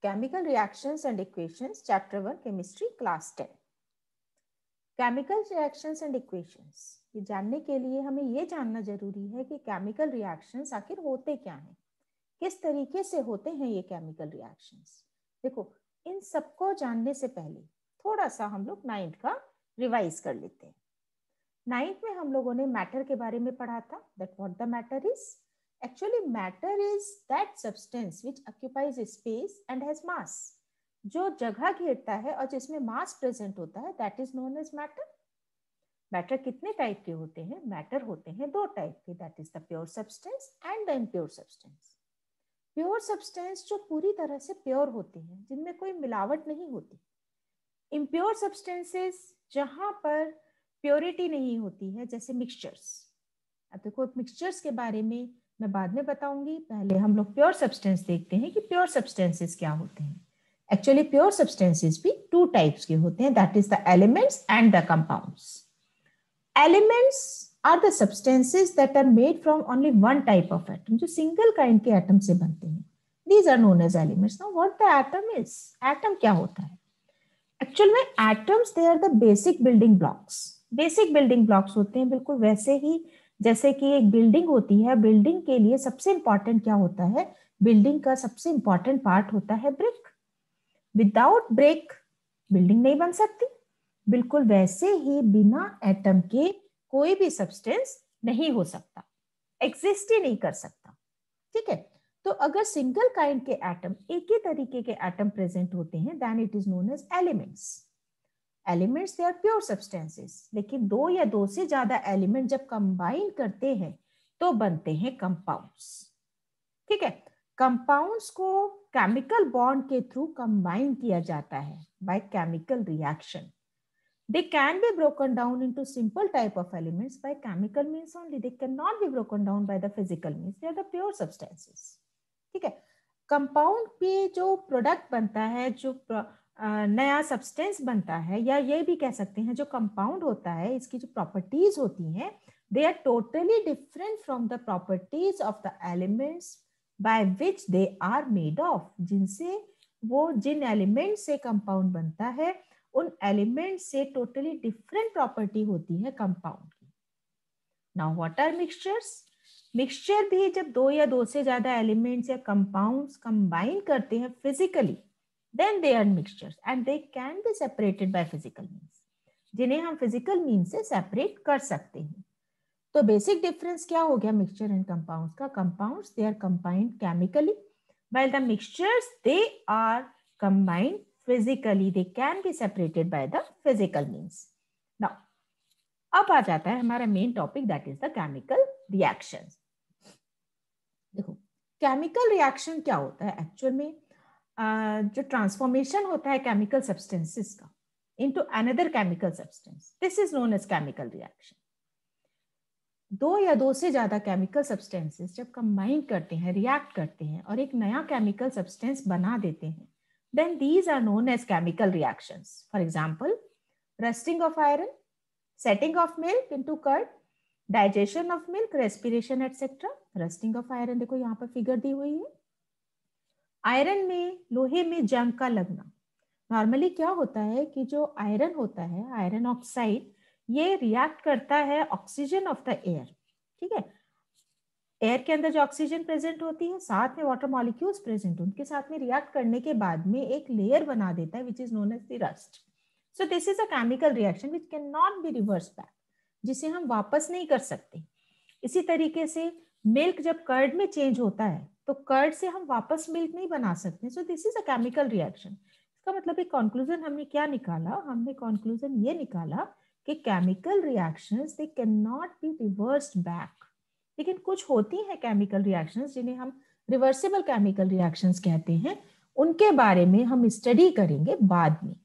Chemical reactions and equations, chapter 1, chemistry, class 10. Chemical reactions and equations, ये जानने के लिए हमें ये जानना जरूरी है कि केमिकल रिएक्शंस आखिर होते क्या हैं, किस तरीके से होते हैं ये केमिकल रिएक्शंस। देखो, इन सबको जानने से पहले थोड़ा सा हम लोग 9th का रिवाइज कर लेते हैं। 9th में हम लोगों ने मैटर के बारे में पढ़ा था, that what the matter is. Actually, matter is that substance which occupies space and has mass. जो जगह घेरता है और जिसमें मास प्रेजेंट होता है, that is known as matter. Matter कितने टाइप के होते हैं? मैटर होते हैं दो टाइप के, that is the pure substance and the impure substance. Pure substance जो पूरी तरह से प्योर होते हैं, जिनमें कोई मिलावट नहीं होती। इम्प्योर सब्सटेंसेस जहां पर प्योरिटी नहीं होती है, जैसे मिक्सचर्स। अब देखो, मिक्सचर्स के बारे में मैं बाद में बताऊंगी, पहले हम लोग प्योर सब्सटेंस देखते हैं कि प्योर सब्सटेंसेस क्या होते हैं। एक्चुअली प्योर सब्सटेंसेस भी टू टाइप्स के होते हैं, that is the elements and the compounds. Elements are the substances that are made from only one type of atom, जो सिंगल काइंड के एटम से बनते हैं। These are known as elements. Now what the atom is, atom क्या होता है? Actual में atoms they are the basic building blocks. Basic building blocks होते हैं बिल्कुल वैसे ही जैसे कि एक बिल्डिंग होती है। बिल्डिंग के लिए सबसे इंपॉर्टेंट क्या होता है? बिल्डिंग का सबसे इंपॉर्टेंट पार्ट होता है ब्रिक। विदाउट ब्रिक बिल्डिंग नहीं बन सकती। बिल्कुल वैसे ही बिना एटम के कोई भी सब्सटेंस नहीं हो सकता, एग्जिस्ट ही नहीं कर सकता। ठीक है, तो अगर सिंगल काइंड के एटम, एक ही तरीके के एटम प्रेजेंट होते हैं, then it is known as elements. Elements they are pure substances. लेकिन दो या दो से ज्यादा एलिमेंट जब कंबाइन करते हैं तो बनते हैं कंपाउंड्स। ठीक है, कंपाउंड्स को केमिकल बॉन्ड के थ्रू कंबाइन किया जाता है by chemical reaction. They can be broken down into simple type of elements by chemical means only. They can not be broken down by the physical means. They are the pure substances. ठीक है, compound पे जो product बनता है, जो नया substance बनता है, या ये भी कह सकते हैं जो कंपाउंड होता है, इसकी जो प्रॉपर्टीज होती हैं, they are totally different from the properties of the elements by which they are made of. जिनसे वो, जिन एलिमेंट से कंपाउंड बनता है, उन एलिमेंट से टोटली डिफरेंट प्रॉपर्टी होती है कंपाउंड की। Now what are mixtures? Mixture भी जब दो या दो से ज्यादा एलिमेंट्स या कंपाउंड्स कंबाइन करते हैं physically, then they are mixtures and they can be separated by physical means, जिन्हें हम फिजिकल मीन से सेपरेट कर सकते हैं। तो बेसिक डिफरेंस क्या हो गया मिक्सचर एंड कंपाउंड्स का? Compounds they are combined chemically, while the mixtures they are combined physically, they can be separated by the physical means. Now अब आ जाता है हमारा main topic, that is the chemical reactions. देखो, chemical reaction क्या होता है? एक्चुअल में जो ट्रांसफॉर्मेशन होता है केमिकल सब्सटेंसेस का into another chemical substance, this is known as chemical reaction. दो या दो से ज्यादा केमिकल सब्सटेंसेस जब कंबाइन करते हैं, रिएक्ट करते हैं और एक नया केमिकल सब्सटेंस बना देते हैं, then these are known as chemical reactions. For example, rusting of iron, setting of milk into curd, digestion of milk, respiration etcetera. Rusting of iron देखो यहाँ पर फिगर दी हुई है। आयरन में, लोहे में जंग का लगना। नॉर्मली क्या होता है कि जो आयरन होता है, आयरन ऑक्साइड, ये रिएक्ट करता है ऑक्सीजन ऑफ द एयर। ठीक है, एयर के अंदर जो ऑक्सीजन प्रेजेंट होती है, साथ में वाटर मॉलिक्यूल्स प्रेजेंट, उनके साथ में रिएक्ट करने के बाद में एक लेयर बना देता है which is known as the rust. So this is a chemical reaction which can not be reverse back, जिसे हम वापस नहीं कर सकते। इसी तरीके से मिल्क जब कर्ड में चेंज होता है तो कर्ड से हम वापस मिल्क नहीं बना सकते। सो this is a chemical reaction. इसका मतलब एक कंक्लूजन हमने क्या निकाला? हमने कंक्लूजन ये निकाला कि chemical reactions they can not be reversed back. लेकिन कुछ होती हैं केमिकल रिएक्शंस जिन्हें हम रिवर्सिबल केमिकल रिएक्शंस कहते हैं, उनके बारे में हम स्टडी करेंगे बाद में।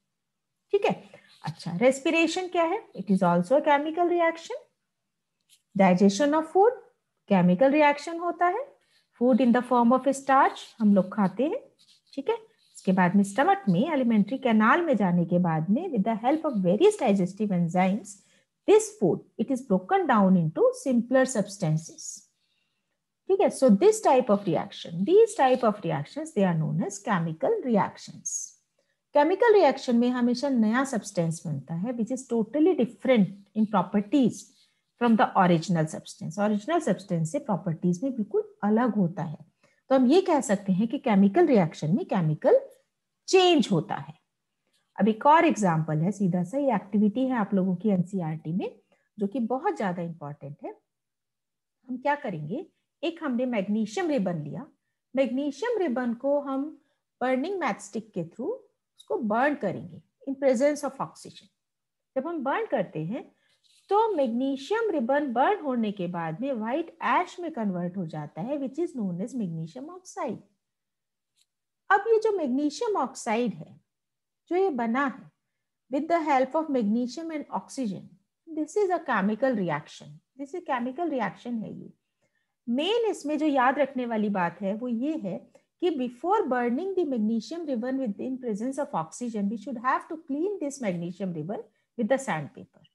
ठीक है, अच्छा, रेस्पिरेशन क्या है? It is also a chemical reaction. Digestion of food chemical reaction होता है। Food in the form of starch हम लोग खाते हैं। ठीक है, इसके बाद में स्टमक में, एलिमेंट्री कैनाल में जाने के बाद में, with the help of various digestive enzymes, this food it is broken down into simpler substances. ठीक है, so this type of reaction, these type of reactions they are known as chemical reactions. Chemical reaction में हमेशा नया substance बनता है which is totally different in properties from the original substance. Original substance से properties में बिल्कुल अलग होता है. तो हम ये कह सकते हैं कि केमिकल रिएक्शन में केमिकल चेंज होता है. अब एक और एग्जाम्पल है, सीधा सा ये एक्टिविटी है आप लोगों की एनसीईआरटी में जो कि बहुत ज्यादा इंपॉर्टेंट है. हम क्या करेंगे, एक हमने मैग्नीशियम रिबन लिया. मैग्नीशियम रिबन को हम बर्निंग मैचस्टिक के थ्रू उसको बर्न करेंगे इन प्रेजेंस ऑफ ऑक्सीजन. जब हम बर्न करते हैं तो मैग्नीशियम रिबन बर्न होने के बाद में व्हाइट ऐश में कन्वर्ट हो जाता है which is known as magnesium oxide. अब ये जो मैग्नीशियम ऑक्साइड है जो ये बना है with the help of magnesium and oxygen, this is a chemical reaction. This is chemical reaction है. ये मेन इसमें जो याद रखने वाली बात है वो ये है कि before burning the magnesium ribbon with in presence of oxygen we should have to clean this magnesium ribbon with the sand paper.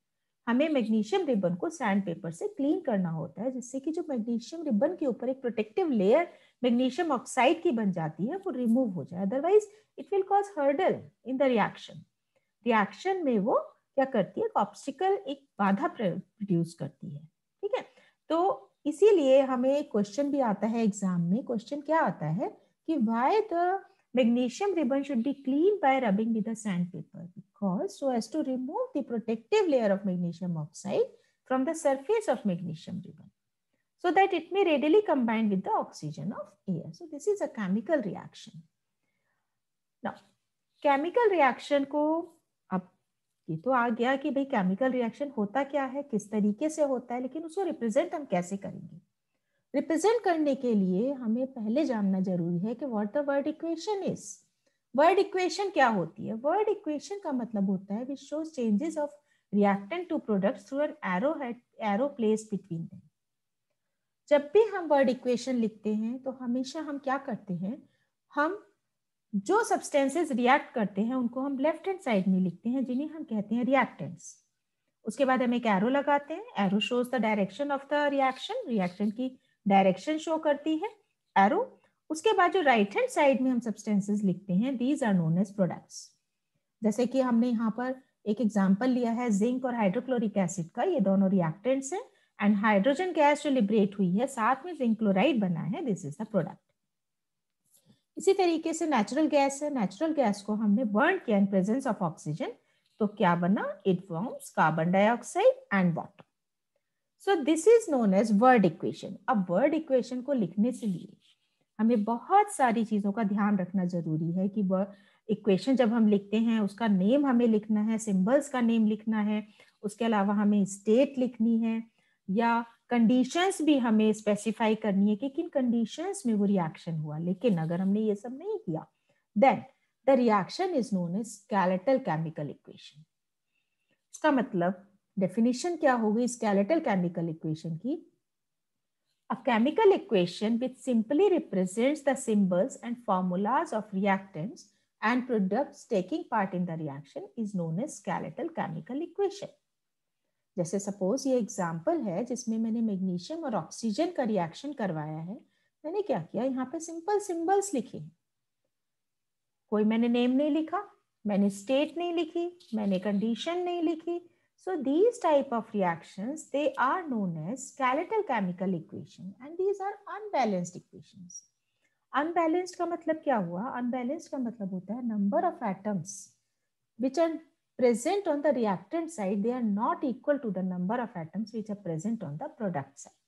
हमें मैग्नीशियम रिबन को सैंड पेपर से क्लीन करना होता है जिससे कि जो मैग्नीशियम रिबन के ऊपर एक प्रोटेक्टिव लेयर मैग्नीशियम ऑक्साइड की बन जाती है वो रिमूव हो जाए. Otherwise it will cause hurdle in the reaction. Reaction में वो क्या करती है, ऑब्स्टिकल, एक बाधा प्रोड्यूस करती है. ठीक है, तो इसीलिए हमें क्वेश्चन भी आता है एग्जाम में. क्वेश्चन क्या आता है कि why the magnesium ribbon should be clean by rubbing with the sand paper, because so as to remove the protective layer of magnesium oxide from the surface of magnesium ribbon so that it may readily combine with the oxygen of air. So this is a chemical reaction. Now chemical reaction को अब ये तो आ गया कि भाई chemical reaction होता क्या है, किस तरीके से होता है, लेकिन उसको रिप्रेजेंट हम कैसे करेंगे. रिप्रेजेंट करने के लिए हमें पहले जानना जरूरी है कि what the word equation is. Word equation क्या होती है? वर्ड इक्वेशन का मतलब होता है which shows changes of reactant to products through an arrow placed between them. जब भी हम वर्ड इक्वेशन लिखते हैं तो हमेशा हम क्या करते हैं, हम जो सब्सटेंसेस रिएक्ट करते हैं उनको हम लेफ्ट हैंड साइड में लिखते हैं जिन्हें हम कहते हैं रिएक्टेंट्स. उसके बाद हम एक एरो लगाते हैं. Arrow shows the direction of the reaction. Reaction की डायरेक्शन शो करती है एरो. उसके बाद जो राइट हैंड साइड में हम सब्सटेंसेस लिखते हैं these are known as products. जैसे कि हमने यहाँ पर एक एग्जाम्पल लिया है जिंक और हाइड्रोक्लोरिक एसिड का. ये दोनों रिएक्टेंट्स हैं एंड हाइड्रोजन गैस जो लिबरेट हुई है साथ में जिंक क्लोराइड बना है, दिस इज द प्रोडक्ट. इसी तरीके से नेचुरल गैस है. नेचुरल गैस को हमने बर्न किया इन प्रेजेंस ऑफ ऑक्सीजन तो क्या बना, it forms carbon dioxide and water. So this is known as word equation. अब वर्ड इक्वेशन को लिखने से लिए हमें बहुत सारी चीजों का ध्यान रखना जरूरी है कि वर्ड इक्वेशन जब हम लिखते हैं उसका नेम हमें लिखना है, सिंबल्स का नेम लिखना है, उसके अलावा हमें स्टेट लिखनी है या कंडीशंस भी हमें स्पेसिफाई करनी है कि किन कंडीशंस में वो रिएक्शन हुआ. लेकिन अगर हमने ये सब नहीं किया then the reaction is known as skeletal chemical equation. इसका मतलब डेफिनेशन क्या होगी स्केलेटल केमिकल इक्वेशन की? A chemical equation which simply represents the symbols and formulas of reactants and products taking part in the reaction is known as skeletal chemical equation. जैसे suppose ये example है जिसमें मैंने magnesium और oxygen का reaction करवाया है. मैंने क्या किया, यहाँ पे सिंपल सिंबल्स लिखे. कोई मैंने नेम नहीं लिखा, मैंने स्टेट नहीं लिखी, मैंने कंडीशन नहीं लिखी. So these type of reactions they are known as skeletal chemical equation and these are unbalanced equations. Unbalanced का मतलब क्या हुआ? Unbalanced का मतलब होता है number of atoms which are present on the reactant side they are not equal to the number of atoms which are present on the product side.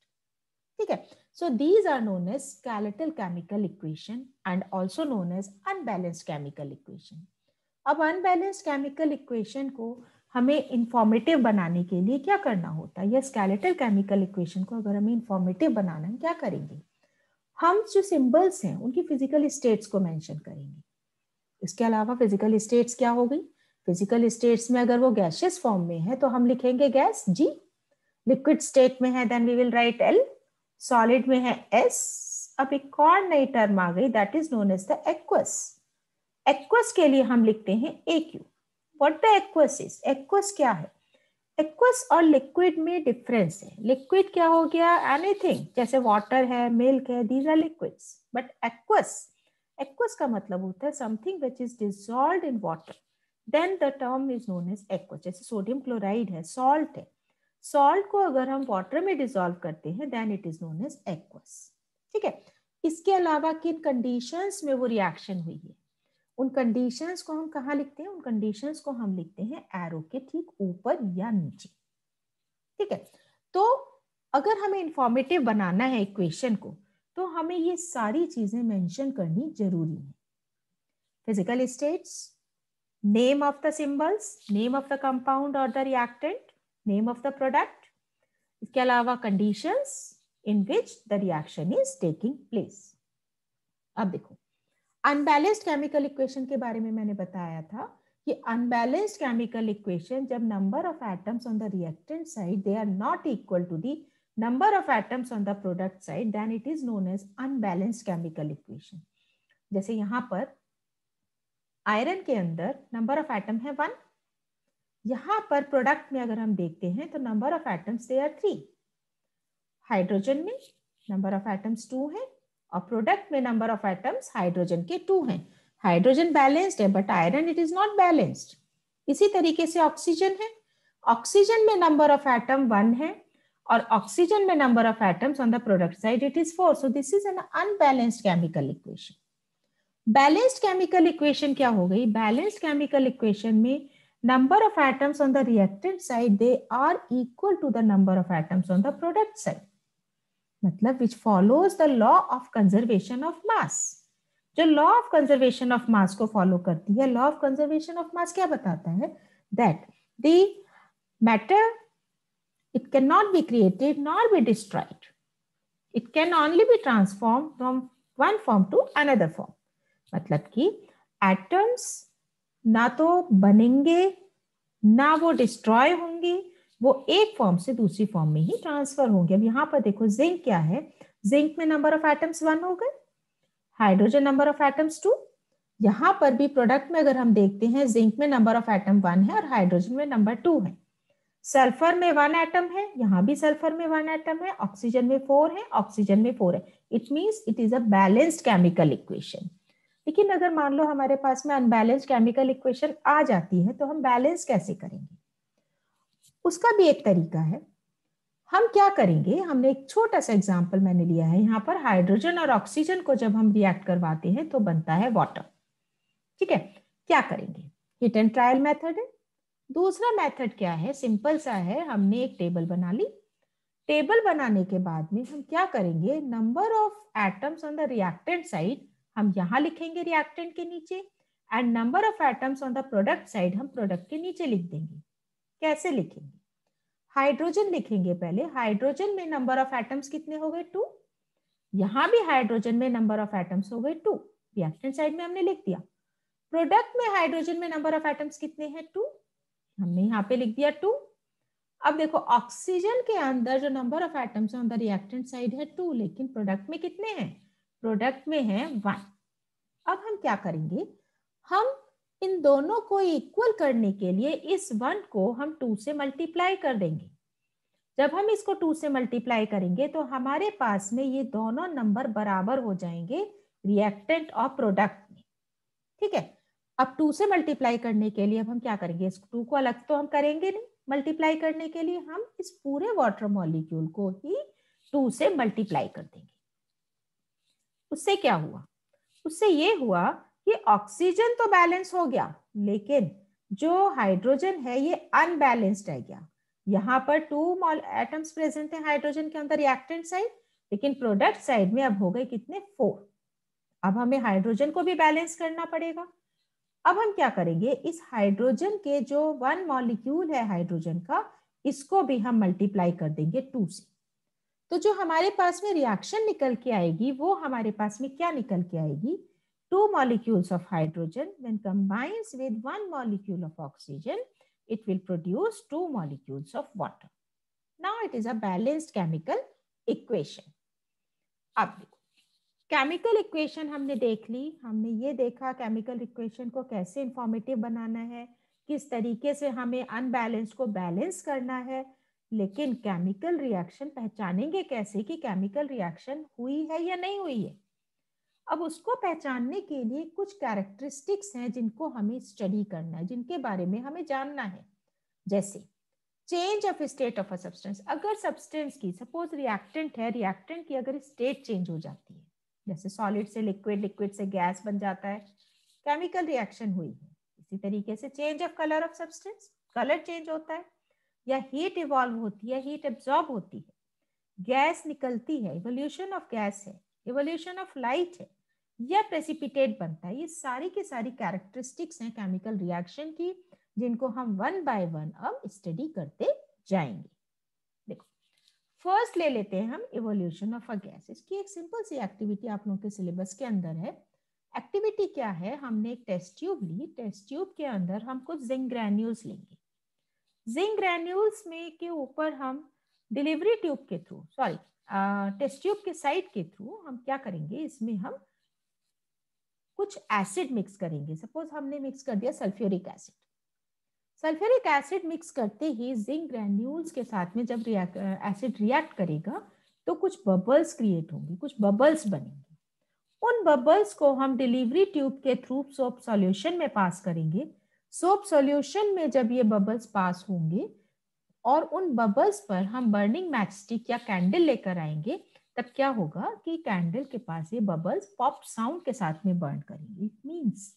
ठीक है, so these are known as skeletal chemical equation and also known as unbalanced chemical equation. अब unbalanced chemical equation को हमें informative बनाने के लिए क्या करना होता है, या स्केलेटल केमिकल इक्वेशन को अगर हमें इंफॉर्मेटिव बनाना है क्या करेंगे, हम जो सिंबल्स हैं उनकी फिजिकल स्टेट्स को मेंशन करेंगे. इसके अलावा फिजिकल स्टेट्स क्या हो गई, फिजिकल स्टेट्स में अगर वो गैसियस फॉर्म में है तो हम लिखेंगे गैस G, लिक्विड स्टेट में है then we will write L, solid में है S. अब एक और नई टर्म आ गई that is known as the aqueous. Aqueous के लिए हम लिखते हैं AQ. What the aqueous is? Aqueous क्या है? एक्वस और लिक्विड में डिफरेंस है। लिक्विड क्या हो गया, एनीथिंग, जैसे वाटर है, मिल्क है, these are liquids. But aqueous, aqueous का मतलब होता है something which is dissolved in water, then the term is known as aqueous. जैसे सोडियम क्लोराइड है, सॉल्ट है, सॉल्ट को अगर हम वाटर में डिसॉल्व करते हैं then it is known as aqueous. ठीक है, इसके अलावा किन कंडीशंस में वो रिएक्शन हुई है, उन कंडीशंस को हम कहाँ लिखते हैं, उन कंडीशंस को हम लिखते हैं एरो के ठीक ऊपर या नीचे। ठीक है, तो अगर हमें इंफॉर्मेटिव बनाना है इक्वेशन को तो हमें ये सारी चीजें मेंशन करनी जरूरी है। Physical states, name of the symbols, name of the compound और the reactant, name of the product, इसके अलावा conditions in which the reaction is taking place. अब देखो, अनबैलेंस्ड केमिकल इक्वेशन के बारे में मैंने बताया था कि अनबैलेंस्ड केमिकल इक्वेशन जब number of atoms on the reactant side they are not equal to the number of atoms on the product side, then it is known as unbalanced chemical equation. जैसे यहां पर iron के अंदर number of atom है 1, यहां पर product में अगर हम देखते हैं तो number of atoms they are 3। Hydrogen में नंबर ऑफ एटम्स 2 है और प्रोडक्ट में नंबर ऑफ एटम्स हाइड्रोजन के 2 हैं। हाइड्रोजन बैलेंस्ड है but iron it is not balanced. इसी तरीके से ऑक्सीजन है, ऑक्सीजन में नंबर ऑफ एटम 1 है और ऑक्सीजन में number of atoms on the product side it is 4। So this is an unbalanced chemical equation. Balanced chemical equation क्या हो गई, बैलेंस्ड केमिकल इक्वेशन में number of atoms on the reactant side they are equal to the number of atoms on the product side, मतलब which follows the law of conservation of mass। जो law of conservation of mass को follow करती है, law of conservation of mass क्या बताता है, that the matter it cannot be created nor be destroyed, it can only be transformed from one form to another form। मतलब कि atoms ना तो बनेंगे ना वो डिस्ट्रॉय होंगे, वो एक फॉर्म से दूसरी फॉर्म में ही ट्रांसफर होंगे। अब यहाँ पर देखो जिंक क्या है, जिंक में नंबर ऑफ एटम्स 1 हो गए, हाइड्रोजन नंबर ऑफ एटम्स 2। यहाँ पर भी प्रोडक्ट में अगर हम देखते हैं जिंक में नंबर ऑफ एटम 1 है और हाइड्रोजन में नंबर 2 है। सल्फर में 1 एटम है, यहाँ भी सल्फर में 1 एटम है, ऑक्सीजन में 4 है, ऑक्सीजन में 4 है। It means it is a balanced chemical equation. लेकिन अगर मान लो हमारे पास में अनबैलेंस्ड केमिकल इक्वेशन आ जाती है तो हम बैलेंस कैसे करेंगे, उसका भी एक तरीका है। हम क्या करेंगे, हमने एक छोटा सा एग्जांपल मैंने लिया है, यहाँ पर हाइड्रोजन और ऑक्सीजन को जब हम रिएक्ट करवाते हैं तो बनता है वाटर। ठीक है, क्या करेंगे, हिट एंड ट्रायल मेथड है। दूसरा मेथड क्या है, सिंपल सा है, हमने एक टेबल बना ली। टेबल बनाने के बाद में हम क्या करेंगे, number of atoms on the reactant side हम यहाँ लिखेंगे रिएक्टेंट के नीचे, and number of atoms on the product side हम प्रोडक्ट के नीचे लिख देंगे। कैसे लिखेंगे, हाइड्रोजन लिखेंगे पहले, हाइड्रोजन में नंबर ऑफ एटम्स कितने हो गए 2, यहां भी हाइड्रोजन में नंबर ऑफ एटम्स हो गए 2, रिएक्टेंट साइड में हमने लिख दिया। प्रोडक्ट में हाइड्रोजन में नंबर ऑफ एटम्स कितने हैं 2, हमने यहाँ पे लिख दिया 2। अब देखो ऑक्सीजन के अंदर जो number of atoms on the reactant side है 2, लेकिन प्रोडक्ट में कितने हैं, प्रोडक्ट में है 1। अब हम क्या करेंगे, हम इन दोनों को इक्वल करने के लिए इस 1 को हम 2 से मल्टीप्लाई कर देंगे। जब हम इसको 2 से मल्टीप्लाई करेंगे तो हमारे पास में ये दोनों नंबर बराबर हो जाएंगे रिएक्टेंट और प्रोडक्ट में। ठीक है, अब 2 से मल्टीप्लाई करने के लिए अब हम क्या करेंगे, इस 2 को अलग तो हम करेंगे नहीं, मल्टीप्लाई करने के लिए हम इस पूरे वाटर मॉलिक्यूल को ही 2 से मल्टीप्लाई कर देंगे। उससे क्या हुआ, उससे ये हुआ कि ऑक्सीजन तो बैलेंस हो गया, लेकिन जो हाइड्रोजन है ये अनबैलेंस्ड है गया। यहाँ पर 2 एटम्स प्रेजेंट है हाइड्रोजन के अंदर रिएक्टेंट साइड, लेकिन प्रोडक्ट साइड में अब हो गए कितने 4। अब हमें हाइड्रोजन को भी बैलेंस करना पड़ेगा। अब हम क्या करेंगे, इस हाइड्रोजन के जो 1 मॉलिक्यूल है हाइड्रोजन का, इसको भी हम मल्टीप्लाई कर देंगे 2 से। तो जो हमारे पास में रिएक्शन निकल के आएगी वो हमारे पास में क्या निकल के आएगी, 2 molecules of hydrogen when combines with 1 molecule of oxygen, it will produce 2 molecules of water. Now it is a balanced chemical equation. अब देखो, केमिकल इक्वेशन हमने देख ली, हमने ये देखा केमिकल इक्वेशन को कैसे इंफॉर्मेटिव बनाना है, किस तरीके से हमें अनबैलेंस को बैलेंस करना है, लेकिन केमिकल रिएक्शन पहचानेंगे कैसे कि केमिकल रिएक्शन हुई है या नहीं हुई है। अब उसको पहचानने के लिए कुछ कैरेक्टरिस्टिक्स हैं जिनको हमें स्टडी करना है, जिनके बारे में हमें जानना है। जैसे change of state of a substance, अगर सब्सटेंस की सपोज रिएक्टेंट है, रिएक्टेंट की अगर स्टेट चेंज हो जाती है, जैसे सॉलिड से लिक्विड, लिक्विड से गैस बन जाता है, केमिकल रिएक्शन हुई है। इसी तरीके से change of colour of substance, colour change होता है, या हीट इवॉल्व होती है, हीट एब्जॉर्ब होती है, गैस निकलती है, इवोल्यूशन ऑफ गैस है, इवोल्यूशन ऑफ लाइट है, या प्रेसिपिटेट बनता है। ये सारी की सारी कैरेक्टरिस्टिक्स हैं केमिकल रिएक्शन की, जिनको हम वन बाय वन अब स्टडी करते जाएंगे। देखो, फर्स्ट ले लेते हैं हम इवोल्यूशन ऑफ अ गैस। इसकी एक सिंपल सी एक्टिविटी आप लोगों के सिलेबस के अंदर है। एक्टिविटी क्या है, हमने एक टेस्ट ट्यूब ली, टेस्ट ट्यूब के अंदर हम कुछ जिंक ग्रैन्यूल्स लेंगे। जिंक ग्रैन्यूल्स में के ऊपर हम डिलीवरी ट्यूब के थ्रू, सॉरी टेस्ट ट्यूब के साइड के थ्रू हम क्या करेंगे, इसमें हम कुछ एसिड मिक्स करेंगे। सपोज हमने मिक्स कर दिया sulphuric acid. Sulphuric acid mix करते ही जिंक ग्रैन्यूल्स के साथ में जब एसिड रिएक्ट करेगा तो कुछ बबल्स क्रिएट होंगे, कुछ बबल्स बनेंगे। उन बबल्स को हम डिलीवरी ट्यूब के थ्रू सोप सॉल्यूशन में पास करेंगे। सोप सॉल्यूशन में जब ये बबल्स पास होंगे और उन बबल्स पर हम बर्निंग मैच स्टिक या कैंडल लेकर आएंगे, तब क्या होगा कि कैंडल के पास ये बबल्स पॉप साउंड के साथ में बर्न करेंगे। It means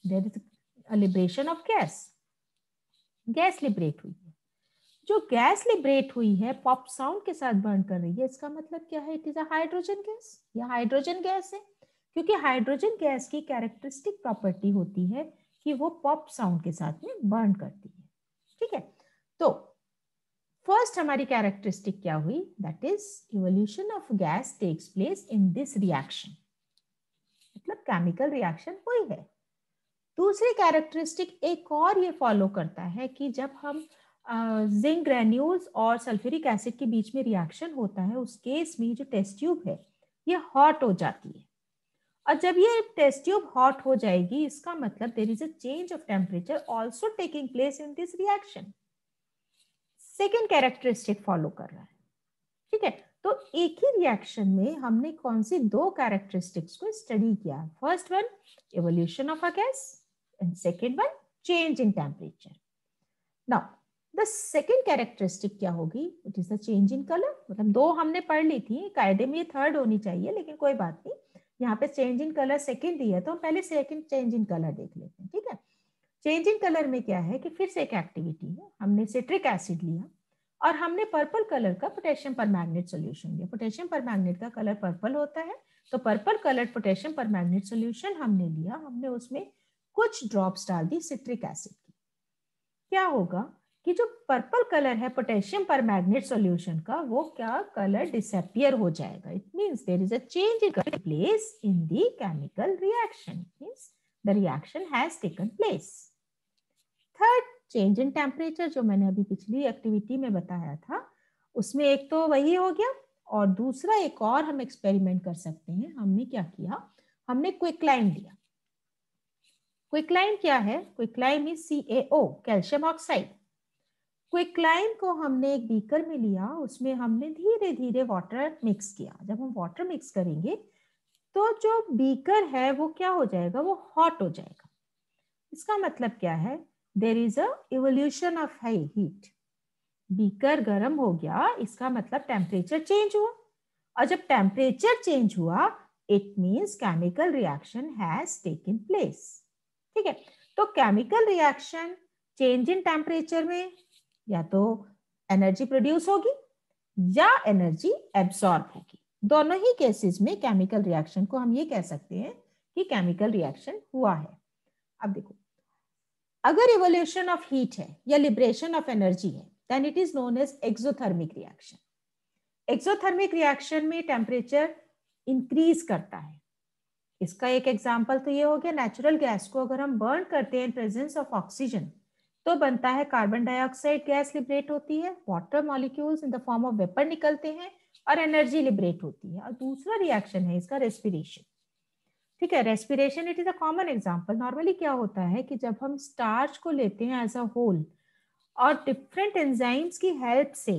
there is a liberation of gas. Gas liberate हुई है। जो गैस लिबरेट हुई है पॉप साउंड के साथ बर्न कर रही है, इसका मतलब क्या है, it is a hydrogen gas या हाइड्रोजन गैस है, क्योंकि हाइड्रोजन गैस की कैरेक्टरिस्टिक प्रॉपर्टी होती है कि वो पॉप साउंड के साथ में बर्न करती है। ठीक है, तो फर्स्ट हमारी कैरेक्टरिस्टिक क्या हुई, that is evolution of gas takes place in this reaction, मतलब केमिकल रिएक्शन हुई है। दूसरी कैरेक्टरिस्टिक एक और ये फॉलो करता है कि जब हम जिंक ग्रैन्यूल्स और सल्फ्यूरिक एसिड के बीच में रिएक्शन होता है, उस केस में जो टेस्ट ट्यूब है ये हॉट हो जाती है, और जब ये टेस्ट ट्यूब हॉट हो जाएगी, इसका मतलब there is a change of temperature also taking place in this reaction. Second characteristic follow कर रहा है। ठीक है, तो एक ही रिएक्शन में हमने कौन सी दो कैरेक्टरिस्टिक्स को स्टडी किया। First one evolution of a gas and second one change in temperature. Now the second characteristic क्या होगी, it is the change in colour. मतलब दो हमने पढ़ ली थी, कायदे में ये थर्ड होनी चाहिए, लेकिन कोई बात नहीं, यहाँ पे चेंज इन कलर सेकेंड दिया, तो हम पहले सेकेंड चेंज इन कलर देख लेते हैं। ठीक है, चेंज इन कलर में क्या है कि फिर से एक एक्टिविटी है, हमने सिट्रिक एसिड लिया और हमने पर्पल कलर का पोटेशियम परमैंगनेट सॉल्यूशन लिया। पोटेशियम परमैंगनेट का कलर पर्पल होता है, तो purple colour potassium permanganate solution हमने लिया, हमने उसमें कुछ ड्रॉप्स डाल दी सिट्रिक एसिड की। क्या होगा कि जो पर्पल कलर है पोटेशियम परमैंगनेट सॉल्यूशन का, वो क्या कलर डिसअपियर हो जाएगा। It means there is a change in place in the chemical reaction, means the reaction has taken place. Third change in temperature, जो मैंने अभी पिछली एक्टिविटी में बताया था, उसमें एक तो वही हो गया, और दूसरा एक और हम एक्सपेरिमेंट कर सकते हैं। हमने क्या किया, हमने क्विकलाइम लिया। क्विकलाइम क्या है, quicklime is CaO, calcium oxide. Quicklime को हमने एक बीकर में लिया, उसमें हमने धीरे धीरे वाटर मिक्स किया। जब हम वाटर मिक्स करेंगे तो जो बीकर है वो क्या हो जाएगा, वो हॉट हो जाएगा। इसका मतलब क्या है, there is a evolution of high heat. Beaker गर्म हो गया, इसका मतलब टेम्परेचर चेंज हुआ, और जब टेम्परेचर चेंज हुआ it means chemical reaction has taken place. ठीक है, तो chemical reaction change in temperature में या तो एनर्जी प्रोड्यूस होगी या एनर्जी एब्सॉर्ब होगी। दोनों ही केसेस में केमिकल रिएक्शन को हम ये कह सकते हैं कि केमिकल रिएक्शन हुआ है। अब देखो, अगर इवोल्यूशन ऑफ हीट है या लिबरेशन ऑफ एनर्जी है, then it is known as exothermic reaction. Exothermic reaction में टेम्परेचर इंक्रीज करता है। इसका एक एग्जांपल तो ये हो गया, नेचुरल गैस को अगर हम बर्न करते हैं इन प्रेजेंस ऑफ ऑक्सीजन तो बनता है कार्बन डाइऑक्साइड गैस, लिबरेट होती है, water molecules in the form of vapour निकलते हैं और एनर्जी लिबरेट होती है। और दूसरा रिएक्शन है इसका रेस्पिरेशन। ठीक है। Respiration it is a common example. Normally क्या होता है कि जब हम स्टार्च को लेते हैं एज अ होल और डिफरेंट एंजाइम्स की हेल्प से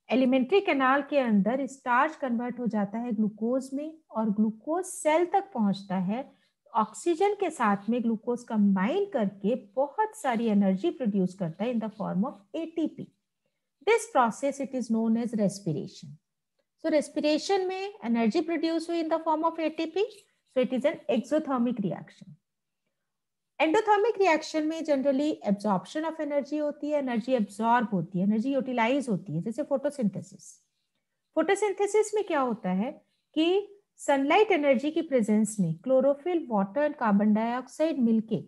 एलिमेंट्री कैनाल के अंदर स्टार्च कन्वर्ट हो जाता है ग्लूकोज में, और ग्लूकोज सेल तक पहुंचता है, ऑक्सीजन के साथ में ग्लूकोज कंबाइन करके बहुत सारी एनर्जी प्रोड्यूस करता है in the form of ATP. This process it is known as respiration. So respiration में एनर्जी प्रोड्यूस हुई in the form of ATP, so it is an exothermic reaction. Endothermic reaction में generally absorption of energy होती है, energy absorb होती है, energy utilise होती है, जैसे फोटोसिंथेसिस। फोटोसिंथेसिस में क्या होता है कि सनलाइट एनर्जी की प्रेजेंस में chlorophyll, water and carbon dioxide मिलके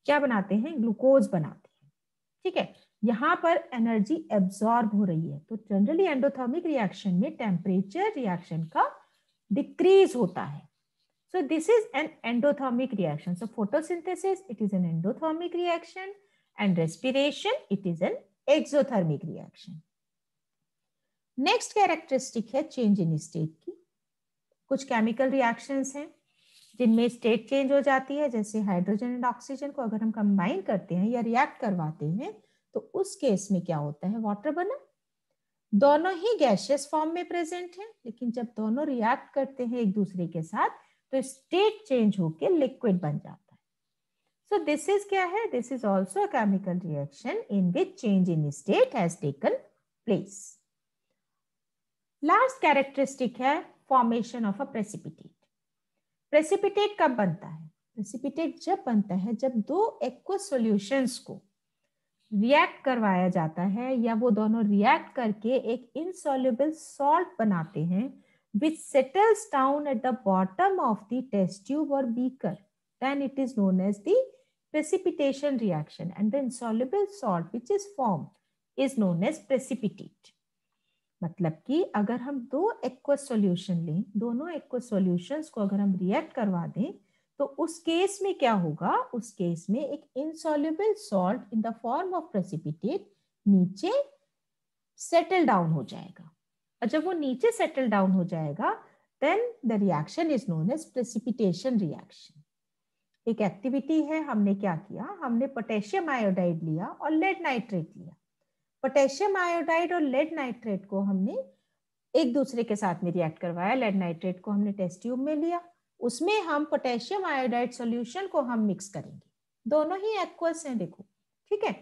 क्या बनाते हैं, ग्लूकोज बनाते हैं। ठीक है, यहाँ पर एनर्जी एब्जॉर्ब हो रही है, तो जनरली एंडोथर्मिक रिएक्शन में टेम्परेचर रिएक्शन का डिक्रीज होता है। So this is an endothermic reaction. So photosynthesis, it is an endothermic reaction, and respiration, it is an exothermic reaction. Next characteristic है change in state की। कुछ chemical reactions हैं जिनमें state change हो जाती है, जैसे हाइड्रोजन एंड ऑक्सीजन को अगर हम कंबाइन करते हैं या रिएक्ट करवाते हैं तो उस केस में क्या होता है, वाटर बना। दोनों ही गैसियस फॉर्म में प्रेजेंट है, लेकिन जब दोनों रिएक्ट करते हैं एक दूसरे के साथ तो स्टेट चेंज होके लिक्विड बन जाता है। सो दिस इज क्या है, this is also a chemical reaction in which change in state has taken place. Last characteristic है formation of a precipitate. Precipitate कब बनता है, प्रेसिपिटेट जब बनता है जब दो एक्वस सॉल्यूशंस को रिएक्ट करवाया जाता है या वो दोनों रिएक्ट करके एक इनसॉल्युबल सॉल्ट बनाते हैं which settles down at the bottom of the test tube or beaker, then it is known as the precipitation reaction, and the insoluble salt which is formed is known as precipitate। मतलब कि अगर हम दो aqueous solution लें, दोनों aqueous solutions को अगर हम रिएक्ट करवा दें तो उस केस में क्या होगा, उस केस में एक insoluble salt in the form of precipitate नीचे सेटल डाउन हो जाएगा, और जब वो नीचे सेटल डाउन हो जाएगा then the reaction is known as precipitation reaction. एक एक्टिविटी है, हमने क्या किया, हमने पोटेशियम आयोडाइड लिया और लेड नाइट्रेट लिया। पोटेशियम आयोडाइड और लेड नाइट्रेट को हमने एक दूसरे के साथ में रिएक्ट करवाया। लेड नाइट्रेट को हमने टेस्ट ट्यूब में लिया, उसमें हम पोटेशियम आयोडाइड सॉल्यूशन को हम मिक्स करेंगे। दोनों ही एक्वस हैं, देखो, ठीक है,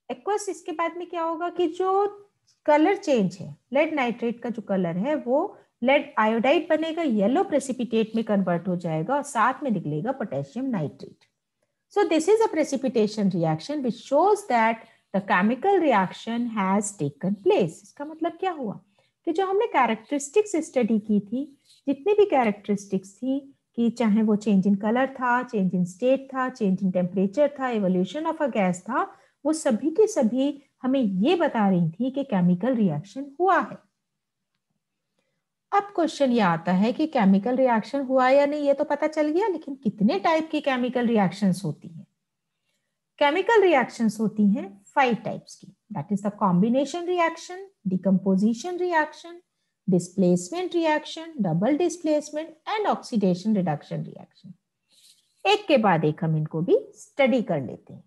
एक्वस। इसके बाद में क्या होगा कि जो कलर चेंज है, लेड नाइट्रेट का जो कलर है वो लेड आयोडाइड बनेगा, येलो प्रेसिपिटेट में कन्वर्ट हो जाएगा और साथ में निकलेगा potassium nitrate. So this is a precipitation reaction which shows that the chemical reaction has taken place. इसका मतलब क्या हुआ कि जो हमने कैरेक्टरिस्टिक्स स्टडी की थी, जितनी भी कैरेक्टरिस्टिक्स थी कि चाहे वो चेंज इन कलर था, चेंज इन स्टेट था, चेंज इन टेम्परेचर था, इवोल्यूशन ऑफ अ गैस था, वो सभी के सभी हमें ये बता रही थी कि केमिकल रिएक्शन हुआ है। अब क्वेश्चन ये आता है कि केमिकल रिएक्शन हुआ या नहीं, ये तो पता चल गया, लेकिन कितने टाइप की केमिकल रिएक्शंस होती हैं। केमिकल रिएक्शंस होती हैं 5 टाइप्स की, that is the combination reaction, decomposition reaction, displacement reaction, double displacement and oxidation reduction reaction. एक के बाद एक हम इनको भी स्टडी कर लेते हैं।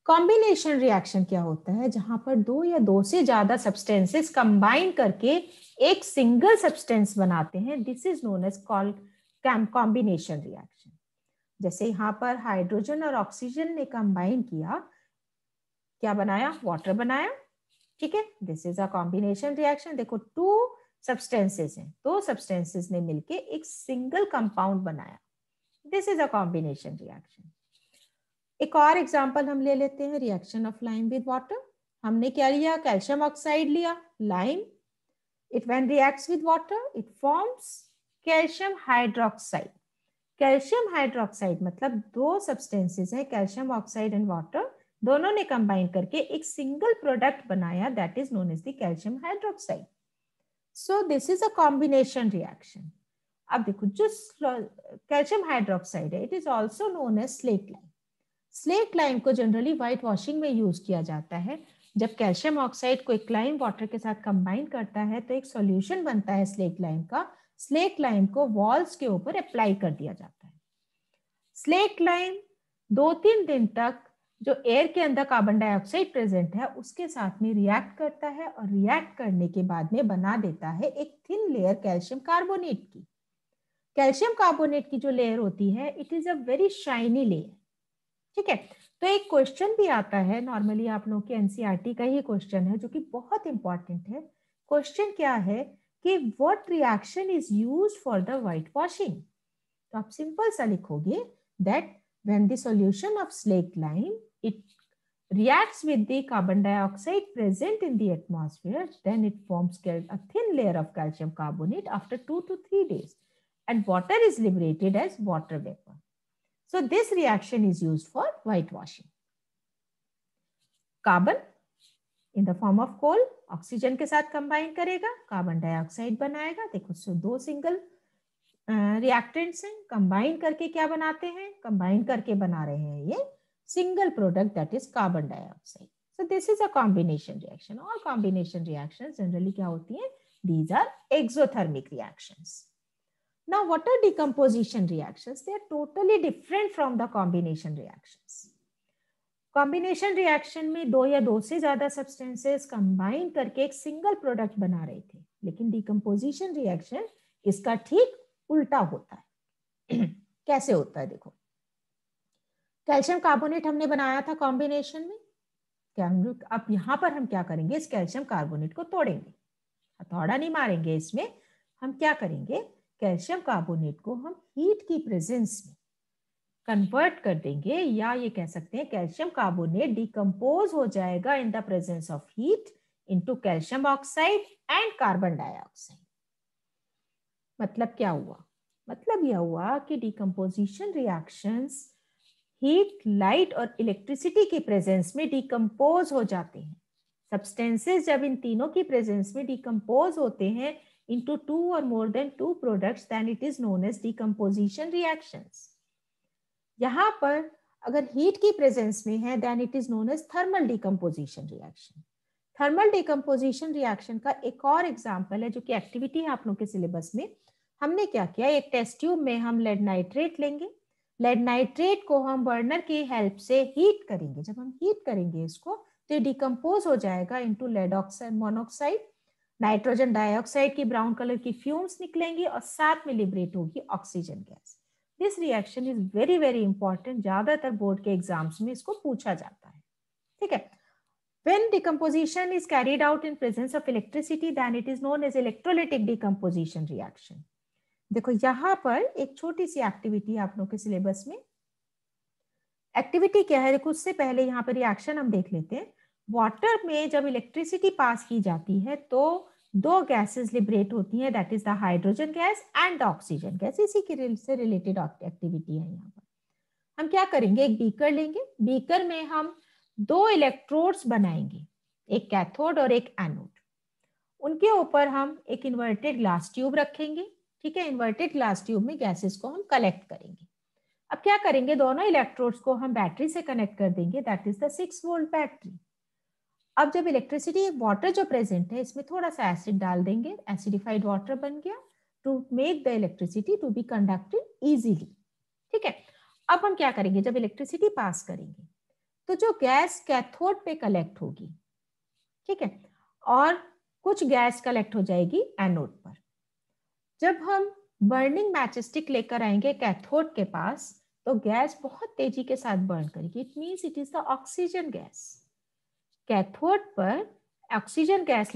कॉम्बिनेशन रिएक्शन क्या होता है, जहां पर दो या दो से ज्यादा सब्सटेंसेस कंबाइन करके एक सिंगल सब्सटेंस बनाते हैं। This is known as called combination reaction. जैसे यहाँ पर हाइड्रोजन और ऑक्सीजन ने कंबाइन किया, क्या बनाया, वाटर बनाया, ठीक है, this is a combination reaction. देखो 2 सब्सटेंसेस हैं, 2 सब्सटेंसेस ने मिलके एक सिंगल कंपाउंड बनाया, this is a combination reaction. एक और एग्जांपल हम ले लेते हैं, reaction of lime with water. हमने क्या लिया, कैल्शियम ऑक्साइड लिया, lime, it when reacts with water it forms calcium hydroxide. Calcium hydroxide मतलब 2 सब्सटेंसेस हैं, कैल्शियम ऑक्साइड एंड वाटर, दोनों ने कंबाइन करके एक सिंगल प्रोडक्ट बनाया, that is known as the calcium hydroxide. So this is a combination reaction. अब देखो जो कैल्शियम हाइड्रोक्साइड है, it is also known as slate lime. Slate lime को जनरली व्हाइट वॉशिंग में यूज किया जाता है। जब कैल्शियम ऑक्साइड को एक लाइम वाटर के साथ कंबाइन करता है तो एक सॉल्यूशन बनता है स्लेट लाइम का, स्लेट लाइम को वॉल्स के ऊपर अप्लाई कर दिया जाता है। स्लेट लाइम 2-3 दिन तक जो एयर के अंदर कार्बन डाइऑक्साइड प्रेजेंट है उसके साथ में रिएक्ट करता है और रिएक्ट करने के बाद में बना देता है एक थिन लेयर कैल्शियम कार्बोनेट की। कैल्शियम कार्बोनेट की जो लेयर होती है it is a very shiny layer. ठीक है, तो एक क्वेश्चन भी आता है, नॉर्मली आप लोगों के एनसीईआरटी का ही क्वेश्चन है जो कि बहुत इंपॉर्टेंट है। क्वेश्चन क्या है कि what reaction is used for the white washing. तो आप सिंपल सा लिखोगे that when the solution of slate lime it reacts with the carbon dioxide present in the atmosphere, then it forms a thin layer of calcium carbonate after 2 to 3 days, and water is liberated as water vapor. So this reaction is used for whitewashing. Carbon in the form of coal oxygen के साथ combine करेगा, carbon dioxide बनाएगा। देखो सो 2 single reactants हैं, combine करके क्या बनाते हैं, कंबाइन करके बना रहे हैं ये single product that is carbon dioxide. So this is a combination reaction. All combination reactions generally क्या होती हैं? These are exothermic reactions. Now what are decomposition reactions? They are totally different from the combination reactions. Combination reaction में 2 या 2 से ज्यादा substances combine करके एक single product बना रहे थे, लेकिन decomposition reaction इसका ठीक उल्टा होता है। कैसे होता है देखो, कैल्शियम कार्बोनेट हमने बनाया था कॉम्बिनेशन में। अब यहाँ पर हम क्या करेंगे, इस कैल्शियम कार्बोनेट को तोड़ेंगे, हथौड़ा नहीं मारेंगे इसमें। हम क्या करेंगे, कैल्शियम कार्बोनेट को हम हीट की प्रेजेंस में कन्वर्ट कर देंगे, या ये कह सकते हैं कैल्शियम कार्बोनेट डिकम्पोज हो जाएगा in the presence of heat into calcium oxide and carbon dioxide. मतलब क्या हुआ, मतलब यह हुआ कि डिकम्पोजिशन रिएक्शंस हीट, लाइट और इलेक्ट्रिसिटी की प्रेजेंस में डिकम्पोज हो जाते हैं। सब्सटेंसेस जब इन तीनों की प्रेजेंस में डिकम्पोज होते हैं इनटू 2 और more than 2 products, then it is known as decomposition reactions. यहाँ पर अगर हीट की प्रेजेंस में है then it is known as thermal decomposition reaction. Thermal decomposition reaction का एक और एग्जाम्पल है जो कि एक्टिविटी है आप लोगों के सिलेबस में। हमने क्या किया, एक टेस्ट ट्यूब में हम लेड नाइट्रेट लेंगे, लेड नाइट्रेट को हम बर्नर की हेल्प से हीट करेंगे। जब हम हीट करेंगे इसको तो डिकम्पोज हो जाएगा into lead oxide monoxide, nitrogen dioxide की ब्राउन कलर की फ्यूम्स निकलेंगी और साथ में लिबरेट होगी oxygen gas. This reaction is very very important, ज्यादातर बोर्ड के एग्जाम्स में इसको पूछा जाता है। ठीक है, when decomposition is carried out in presence of electricity then it is known as electrolytic decomposition reaction. देखो यहाँ पर एक छोटी सी एक्टिविटी आप लोगों के सिलेबस में, एक्टिविटी क्या है देखो, उससे पहले यहाँ पर रिएक्शन हम देख लेते हैं। वाटर में जब इलेक्ट्रिसिटी पास की जाती है तो 2 गैसेस लिबरेट होती हैं, that is the hydrogen gas and the oxygen gas. इसी की से रिलेटेड एक्टिविटी है। यहाँ पर हम क्या करेंगे, एक बीकर लेंगे, बीकर में हम 2 इलेक्ट्रोड्स बनाएंगे, एक कैथोड और एक एनोड। उनके ऊपर हम एक इन्वर्टेड ग्लास ट्यूब रखेंगे। ठीक है, इन्वर्टेड ग्लास ट्यूब में गैसेस को हम कलेक्ट करेंगे। अब क्या करेंगे, दोनों इलेक्ट्रोड्स को हम बैटरी से कनेक्ट कर देंगे, that is the 6 volt battery. अब जब इलेक्ट्रिसिटी, वाटर जो प्रेजेंट है इसमें थोड़ा सा एसिड डाल देंगे, एसिडिफाइड वाटर बन गया, to make the electricity to be conducted easily. ठीक है, अब हम क्या करेंगे, जब इलेक्ट्रिसिटी पास करेंगे तो जो गैस कैथोड पे कलेक्ट होगी, ठीक है, और कुछ गैस कलेक्ट हो जाएगी एनोड पर। जब हम बर्निंग मैचस्टिक लेकर आएंगे कैथोड के पास तो गैस बहुत तेजी के साथ बर्न करेगी, it means it is the oxygen gas. Cathode पर ऑक्सीजन गैस